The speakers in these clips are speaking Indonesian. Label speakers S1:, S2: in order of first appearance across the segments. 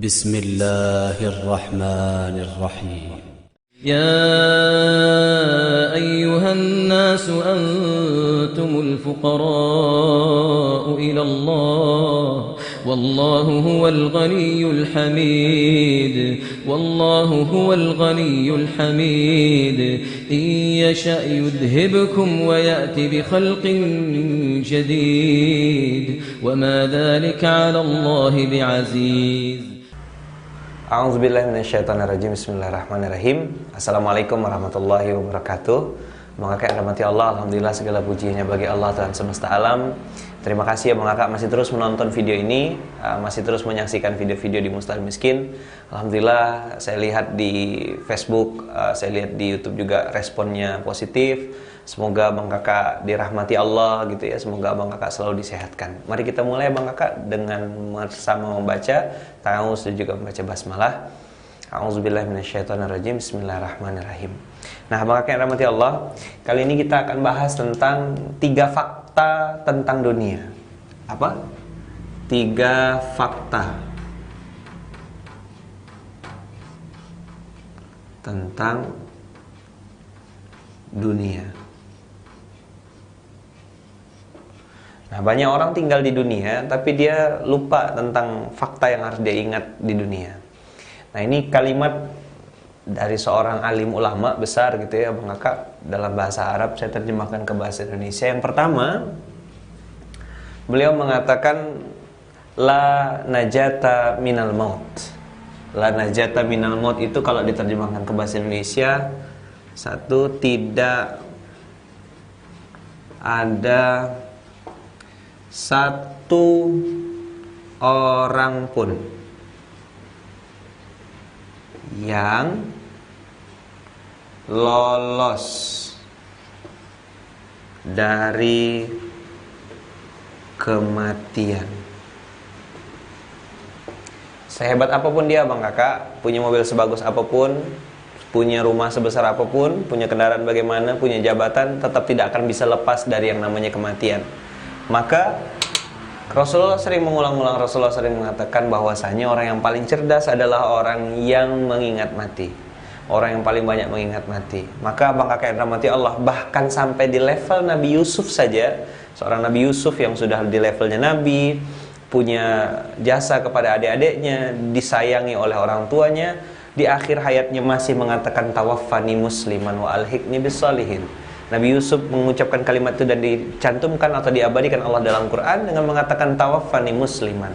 S1: بسم الله الرحمن الرحيم
S2: يا أيها الناس أنتم الفقراء إلى الله والله هو الغني الحميد إن يشأ يذهبكم ويأتي بخلق جديد وما ذلك على الله بعزيز.
S3: A'udzubillahiminasyaitonirrajim. Bismillahirrahmanirrahim. Assalamualaikum warahmatullahi wabarakatuh. Bang Kakak yang rahmati Allah, alhamdulillah segala pujinya bagi Allah Tuhan semesta alam. Terima kasih ya Bang Kakak masih terus menonton video ini, masih terus menyaksikan video-video di Mustahil Miskin. Alhamdulillah saya lihat di Facebook, saya lihat di YouTube juga responnya positif. Semoga Bang Kakak dirahmati Allah gitu ya. Semoga Bang Kakak selalu disehatkan. Mari kita mulai Bang Kakak dengan bersama membaca ta'awudz dan juga membaca basmalah. A'udzubillahiminasyaitonirrajim. Bismillahirrahmanirrahim. Nah, Bang Kakak yang rahmati Allah, kali ini kita akan bahas tentang 3 fakta tentang dunia. Apa? 3 fakta tentang dunia. Nah, banyak orang tinggal di dunia, tapi dia lupa tentang fakta yang harus dia ingat di dunia. Nah, ini kalimat dari seorang alim ulama besar gitu ya, Bang Kakak, dalam bahasa Arab, saya terjemahkan ke bahasa Indonesia. Yang pertama, beliau mengatakan, La najata minal maut. La najata minal maut itu kalau diterjemahkan ke bahasa Indonesia, satu, tidak ada satu orang pun yang lolos dari kematian. Sehebat apapun dia Bang Kakak, punya mobil sebagus apapun, punya rumah sebesar apapun, punya kendaraan bagaimana, punya jabatan, tetap tidak akan bisa lepas dari yang namanya kematian. Maka Rasulullah sering mengulang-ulang, Rasulullah sering mengatakan bahwasanya orang yang paling cerdas adalah orang yang mengingat mati. Orang yang paling banyak mengingat mati. Maka Bang Kakak yang rahmati Allah, bahkan sampai di level Nabi Yusuf saja, seorang Nabi Yusuf yang sudah di levelnya Nabi, punya jasa kepada adik-adiknya, disayangi oleh orang tuanya, di akhir hayatnya masih mengatakan tawaffani musliman wa alhiqni bissalihin. Nabi Yusuf mengucapkan kalimat itu dan dicantumkan atau diabadikan Allah dalam Quran dengan mengatakan tawaffani musliman.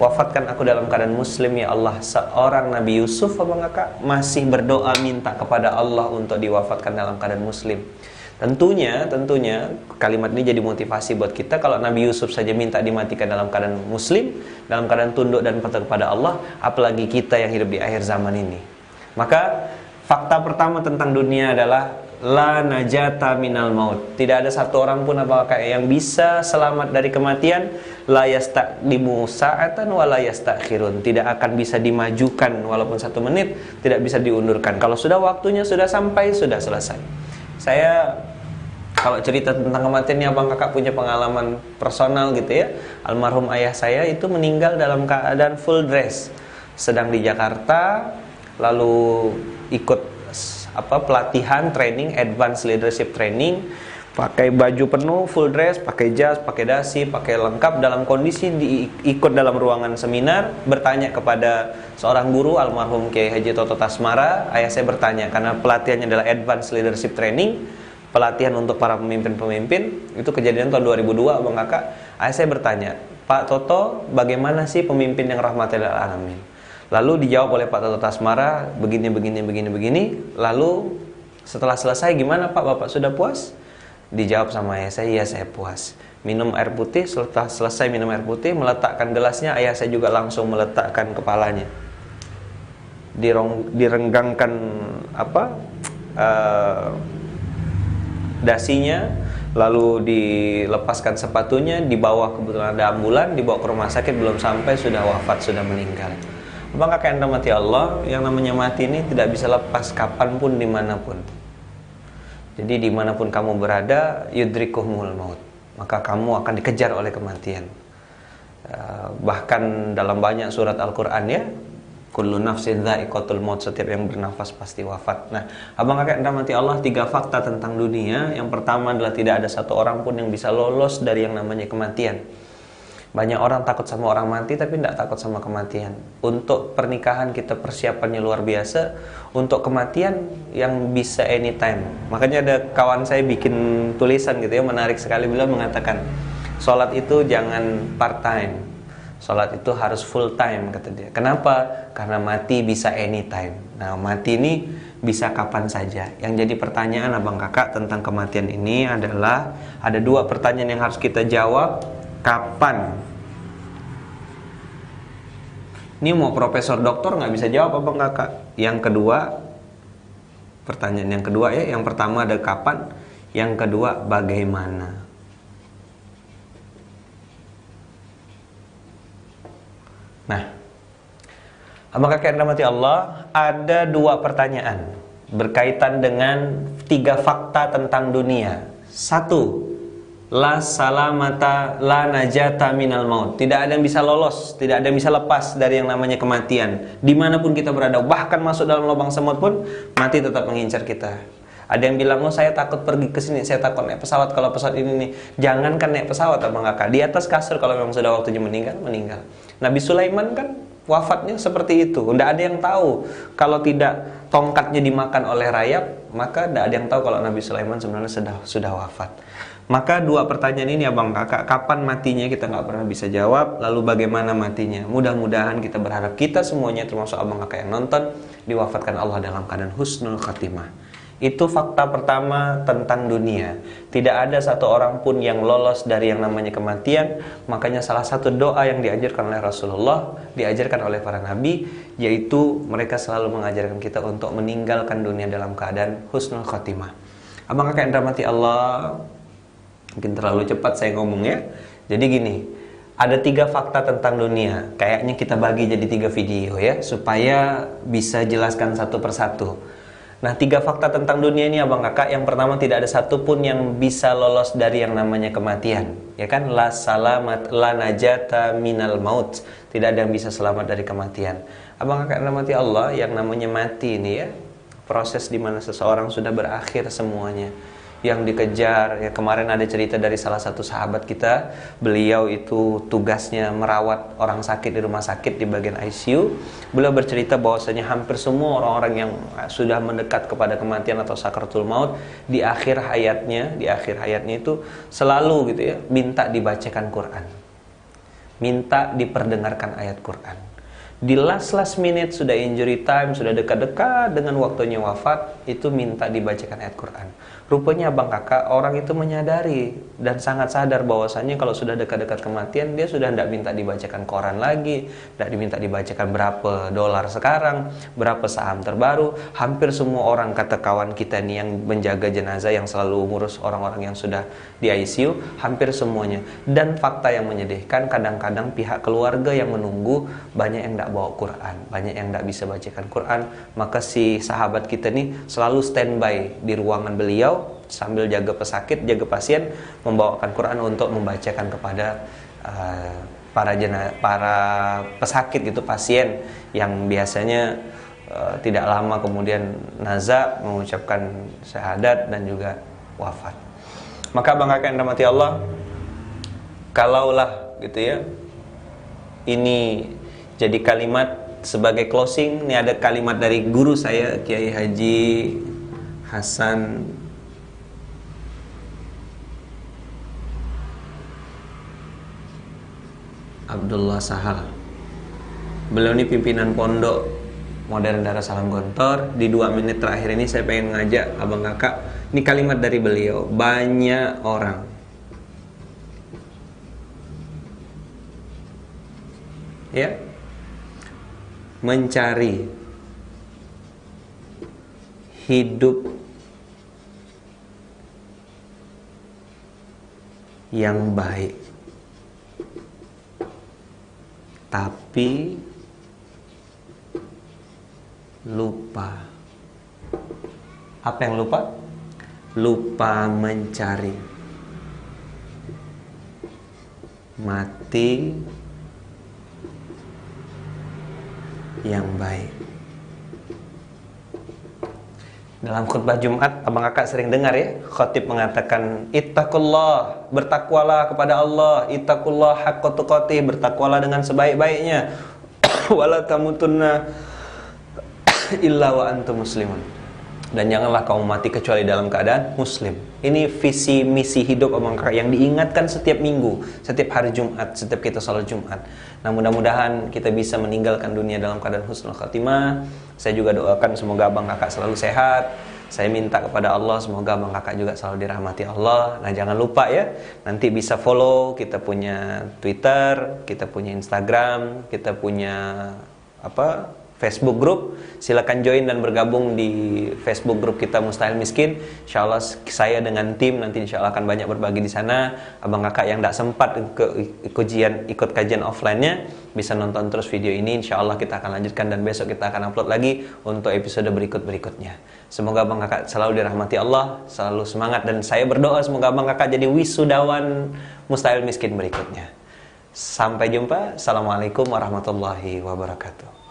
S3: Wafatkan aku dalam keadaan muslim ya Allah. Seorang Nabi Yusuf Bang Kakak masih berdoa minta kepada Allah untuk diwafatkan dalam keadaan muslim. Tentunya kalimat ini jadi motivasi buat kita. Kalau Nabi Yusuf saja minta dimatikan dalam keadaan muslim, dalam keadaan tunduk dan patuh kepada Allah, apalagi kita yang hidup di akhir zaman ini. Maka fakta pertama tentang dunia adalah la najata minal maut. Tidak ada satu orang pun apakah yang bisa selamat dari kematian. La yastaqdimu sa'atan wa la yastakhirun. Tidak akan bisa dimajukan walaupun 1 menit, tidak bisa diundurkan. Kalau sudah waktunya sudah sampai, sudah selesai. Saya kalau cerita tentang kematian ya Bang Kakak punya pengalaman personal gitu ya. Almarhum ayah saya itu meninggal dalam keadaan full dress, sedang di Jakarta, lalu ikut pelatihan training, advanced leadership training, pakai baju penuh, full dress, pakai jas, pakai dasi, pakai lengkap, dalam kondisi ikut dalam ruangan seminar, bertanya kepada seorang guru almarhum Kiai Haji Toto Tasmara. Ayah saya bertanya, karena pelatihannya adalah advanced leadership training, pelatihan untuk para pemimpin-pemimpin. Itu kejadian tahun 2002 Bang Kakak. Ayah saya bertanya, Pak Toto, bagaimana sih pemimpin yang rahmatil alamin? Lalu dijawab oleh Pak Toto Tasmara, begini. Lalu setelah selesai, gimana Pak, Bapak sudah puas? Dijawab sama ayah saya, iya saya puas. Minum air putih, setelah selesai minum air putih, meletakkan gelasnya, ayah saya juga langsung meletakkan kepalanya. Direnggangkan dasinya, lalu dilepaskan sepatunya, dibawa, kebetulan ada ambulan, dibawa ke rumah sakit, belum sampai sudah wafat, sudah meninggal. Bang Kakak yang rahmati Allah, yang namanya mati ini tidak bisa lepas kapanpun, dimanapun. Jadi dimanapun kamu berada, yudrikuhumul maut, maka kamu akan dikejar oleh kematian. Bahkan dalam banyak surat Al-Quran ya, Kullu nafsin dha'iqatul maut, setiap yang bernafas pasti wafat. Nah, abang kakak yang dirahmati Allah, 3 fakta tentang dunia. Yang pertama adalah tidak ada satu orang pun yang bisa lolos dari yang namanya kematian. Banyak orang takut sama orang mati tapi tidak takut sama kematian. Untuk pernikahan kita persiapannya luar biasa, untuk kematian yang bisa anytime. Makanya ada kawan saya bikin tulisan gitu ya, menarik sekali. Beliau mengatakan, sholat itu jangan part time, sholat itu harus full time, kata dia. Kenapa? Karena mati bisa anytime. Nah, mati ini bisa kapan saja. Yang jadi pertanyaan abang kakak tentang kematian ini adalah, ada 2 pertanyaan yang harus kita jawab. Kapan? Ini mau profesor doktor nggak bisa jawab abang kakak. Yang kedua, pertanyaan yang kedua ya, yang pertama ada kapan, yang kedua bagaimana. Nah, abang kakak yang dirahmati Allah, ada 2 pertanyaan berkaitan dengan 3 fakta tentang dunia. 1, la salamata la najata minal maut. Tidak ada yang bisa lolos, tidak ada yang bisa lepas dari yang namanya kematian. Dimanapun kita berada, bahkan masuk dalam lubang semut pun, mati tetap mengincar kita. Ada yang bilang, oh saya takut pergi ke sini, saya takut naik pesawat kalau pesawat ini nih. Jangankan naik pesawat abang kakak, di atas kasur kalau memang sudah waktunya meninggal, meninggal. Nabi Sulaiman kan wafatnya seperti itu. Tidak ada yang tahu kalau tidak tongkatnya dimakan oleh rayap, maka tidak ada yang tahu kalau Nabi Sulaiman sebenarnya sudah wafat. Maka 2 pertanyaan ini abang kakak, kapan matinya kita nggak pernah bisa jawab, lalu bagaimana matinya. Mudah-mudahan kita berharap kita semuanya, termasuk abang kakak yang nonton, diwafatkan Allah dalam keadaan husnul khatimah. Itu fakta pertama tentang dunia. Tidak ada satu orang pun yang lolos dari yang namanya kematian. Makanya salah satu doa yang diajarkan oleh Rasulullah, diajarkan oleh para nabi, yaitu mereka selalu mengajarkan kita untuk meninggalkan dunia dalam keadaan husnul khatimah. Abang kakak yang dirahmati Allah, mungkin terlalu cepat saya ngomongnya. Jadi gini, ada 3 fakta tentang dunia. Kayaknya kita bagi jadi 3 video ya, supaya bisa jelaskan satu persatu. Nah, 3 fakta tentang dunia ini abang kakak, yang pertama, tidak ada satupun yang bisa lolos dari yang namanya kematian. Ya kan, la salamat la najata minal maut. Tidak ada yang bisa selamat dari kematian. Abang kakak dirahmati Allah, yang namanya mati ini ya, proses di mana seseorang sudah berakhir semuanya, yang dikejar. Ya, kemarin ada cerita dari salah satu sahabat kita, beliau itu tugasnya merawat orang sakit di rumah sakit di bagian ICU. Beliau bercerita bahwasanya hampir semua orang-orang yang sudah mendekat kepada kematian atau sakaratul maut, di akhir hayatnya itu selalu gitu ya, minta dibacakan Quran, minta diperdengarkan ayat Quran. Di last minute, sudah injury time, sudah dekat-dekat dengan waktunya wafat, itu minta dibacakan ayat Quran. Rupanya abang kakak, orang itu menyadari dan sangat sadar bahwasannya kalau sudah dekat-dekat kematian, dia sudah tidak minta dibacakan Quran lagi, tidak diminta dibacakan berapa dolar sekarang, berapa saham terbaru. Hampir semua orang, kata kawan kita nih yang menjaga jenazah, yang selalu ngurus orang-orang yang sudah di ICU, hampir semuanya. Dan fakta yang menyedihkan, kadang-kadang pihak keluarga yang menunggu, banyak yang tidak bawa Quran, banyak yang tidak bisa bacakan Quran. Maka si sahabat kita nih selalu standby di ruangan beliau, sambil jaga pesakit, jaga pasien, membawakan Quran untuk membacakan kepada para pesakit itu, pasien yang biasanya tidak lama kemudian naza, mengucapkan syahadat dan juga wafat. Maka abang kakak yang dirahmati Allah, kalaulah gitu ya, ini jadi kalimat sebagai closing. Ini ada kalimat dari guru saya, Kiai Haji Hasan Abdullah Sahal. Beliau ini pimpinan pondok Modern Darussalam Gontor. Di 2 menit terakhir ini saya pengen ngajak abang kakak, ini kalimat dari beliau. Banyak orang ya mencari hidup yang baik, tapi lupa. Apa yang lupa? Lupa mencari. Mati yang baik. Dalam khutbah Jumat, abang kakak sering dengar ya, khatib mengatakan, ittaqullah, bertakwalah kepada Allah, ittaqullah haqqa tuqatih, bertakwalah dengan sebaik-baiknya, wala tamutunna illa wa antum muslimun, dan janganlah kamu mati kecuali dalam keadaan muslim. Ini visi misi hidup abang kakak yang diingatkan setiap minggu, setiap hari Jumat, setiap kita salat Jumat. Nah, mudah-mudahan kita bisa meninggalkan dunia dalam keadaan husnul khatimah. Saya juga doakan semoga abang kakak selalu sehat. Saya minta kepada Allah semoga abang kakak juga selalu dirahmati Allah. Nah, jangan lupa ya, nanti bisa follow, kita punya Twitter, kita punya Instagram, kita punya Facebook group. Silakan join dan bergabung di Facebook group kita Mustahil Miskin. Insyaallah saya dengan tim nanti insyaallah akan banyak berbagi di sana. Abang kakak yang tidak sempat ikut kajian offline-nya bisa nonton terus video ini. Insyaallah kita akan lanjutkan dan besok kita akan upload lagi untuk episode berikutnya. Semoga abang kakak selalu dirahmati Allah, selalu semangat, dan saya berdoa semoga abang kakak jadi wisudawan Mustahil Miskin berikutnya. Sampai jumpa. Assalamualaikum warahmatullahi wabarakatuh.